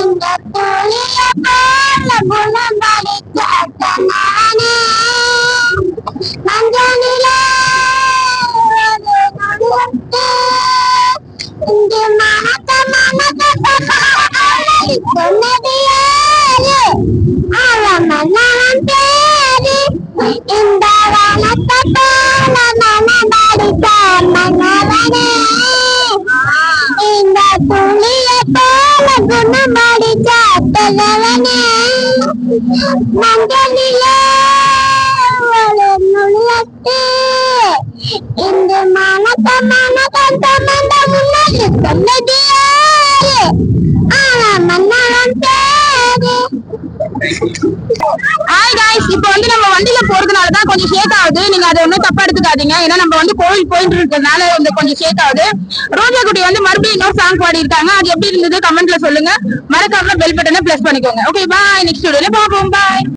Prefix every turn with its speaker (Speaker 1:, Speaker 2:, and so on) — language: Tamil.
Speaker 1: இந்த
Speaker 2: ஹாய் गाइस, இப்போ வந்து நம்ம வண்டியில போறதுனால தான் கொஞ்சம் ஷேக் ஆகுது. நீங்க அதை ஒன்றும் தப்பா எடுத்துக்காதீங்க. ஏன்னா நம்ம வந்து கோவில் போயிட்டு இருக்கிறதுனால வந்து கொஞ்சம் ஷேக் ஆகுது. ரோஜா குட்டி வந்து மறுபடியும் இன்னொரு சாங் பாடி இருக்காங்க. அது எப்படி இருந்தது கமெண்ட்ல சொல்லுங்க. மறக்காம பெல் பட்டனை பிரஸ் பண்ணிக்கோங்க. ஓகே, பாய். நெக்ஸ்ட் வீடியோல பாப்போம். பாய்.